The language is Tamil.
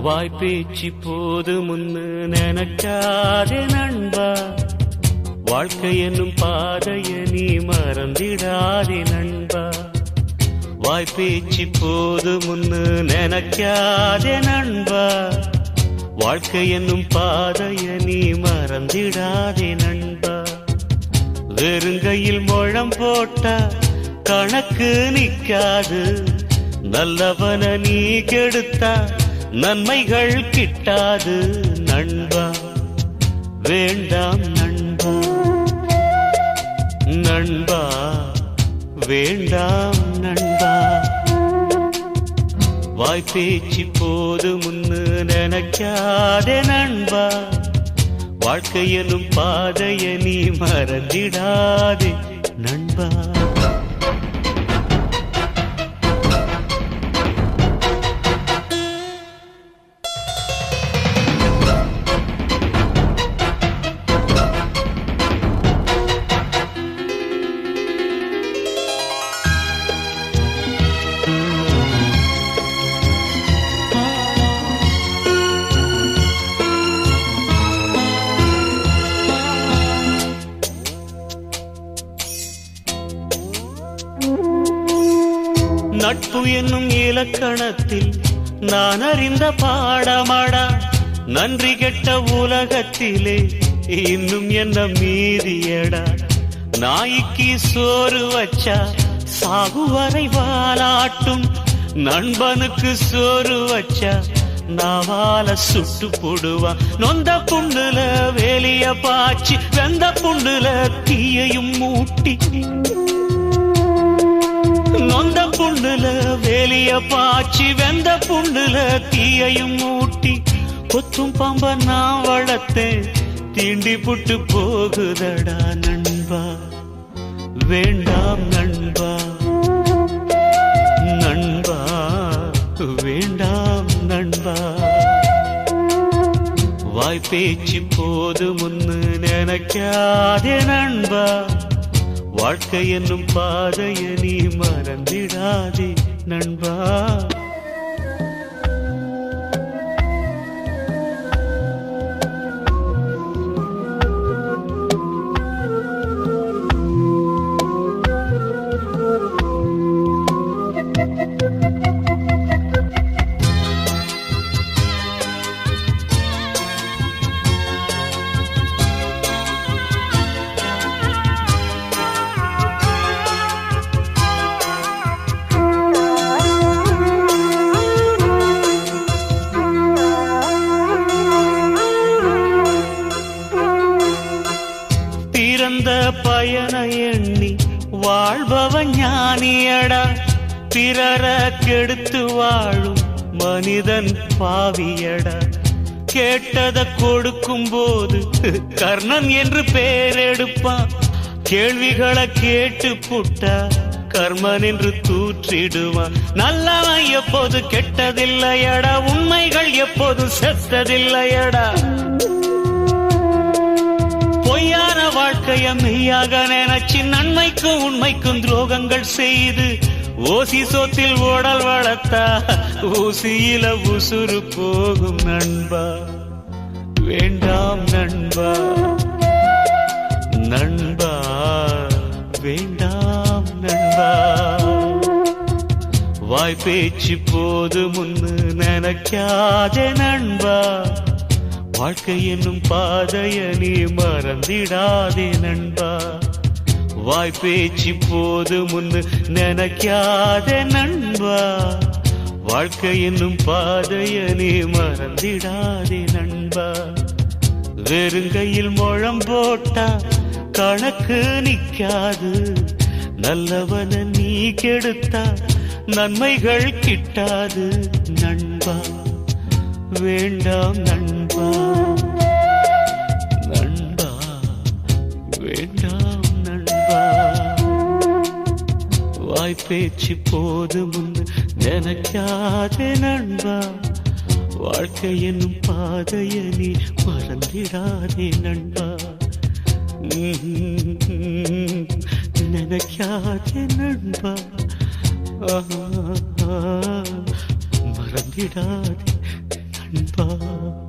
வாய்ப்பேச்சு போது முன்னு நினைக்காதே நண்பா, வாழ்க்கை என்னும் பாதைய நீ மறந்திடாதே நண்பா. வாய்ப்பேச்சு போது முன்னு நினைக்காதே நண்பா, வாழ்க்கை என்னும் பாதைய நீ மறந்திடாதே நண்பா. வெறுங்கையில் முழம் போட்டா கணக்கு நிக்காது, நல்லவன நீ கெடுத்தா நன்மைகள் கிட்டாது நண்பா. வேண்டாம் நண்பா, நண்பா வேண்டாம் நண்பா. வாய்ப்பேச்சு போது முன்னு நினைக்காதே நண்பா, வாழ்க்கை எனும் பாதைய நீ மறந்திடாதே நண்பா. நட்பு என்னும் இலக்கணத்தில் நான் அறிந்த பாடமாடா, நன்றி கெட்ட உலகத்திலே இன்னும் என்ன மீறியடா. நாய்க்கு சோறு வச்சா சாகுவரை வாலாட்டும், நண்பனுக்கு சோறு வச்சா நாவால சுட்டு போடுவான். நொந்த புண்ணுல வேலிய பாய்ச்சி வெந்த புண்ணுல தீயையும் மூட்டி, நொந்த புண்ணுல வேலிய பாய்ச்சி வெந்த புண்ணுல தீயையும் மூட்டி, கொத்தும் பாம்ப நான் வளர்த்தேன் தீண்டி புட்டு போகுதடா நண்பா. வேண்டாம் நண்பா, நண்பா வேண்டாம் நண்பா. வாய்ப்பேச்சு போது முன்னு நினைக்காதே நண்பா, வாழ்க்கை என்னும் பாதைய நீ மறந்திடாதே நண்பா. பிறந்த பயன எண்ணி வாழ்பவன் ஞானியடா, பிறர கெடுத்து வாழும் மனிதன் பாவியடா. கேட்டத கொடுக்கும் போது கர்ணன் என்று பெயரெடுப்பான், கேள்விகளை கேட்டு புட்டா கர்மன் என்று தூற்றிடுவான். நல்லவன் எப்போது கெட்டதில்லையடா, உண்மைகள் எப்போது செத்ததில்லையடா. பொய்யான வாழ்க்கைய மெய்யாக நினைச்சு நன்மைக்கும் உண்மைக்கும் துரோகங்கள் செய்து ஓசி சோத்தில் ஓடல் வளர்த்தா ஊசியில உசுறு போகும் நண்பா. வேண்டாம் நண்பா, நண்பா வேண்டாம் நண்பா. வாய்ப்பேச்சு போது முன்னு நினைக்காதே நண்பா, வாழ்க்கை என்னும் பாதைய நீ மறந்திடாதே நண்பா. வாய்ப்பேச்சு போது முன்னு நினைக்காதே நண்பா, வாழ்க்கை என்னும் பாதைய நீ மறந்திடாதே நண்பா. வெறுங்கையில் முழம் போட்டா கணக்கு நிக்காது, நல்லவன நீ கெடுத்தா நன்மைகள் கிட்டாது நண்பா. வேண்டாம் நண்பா, நண்பா வேண்டாம் நண்பா. வாய்ப்பேச்சு போது முன்னு நினைக்காதே நண்பா, வாழ்க்கை என்னும் பாதைய நீ மறந்திடாதே நண்பா. நினைக்காதே நண்பா, மறந்திடாதே நண்பா. நண்பா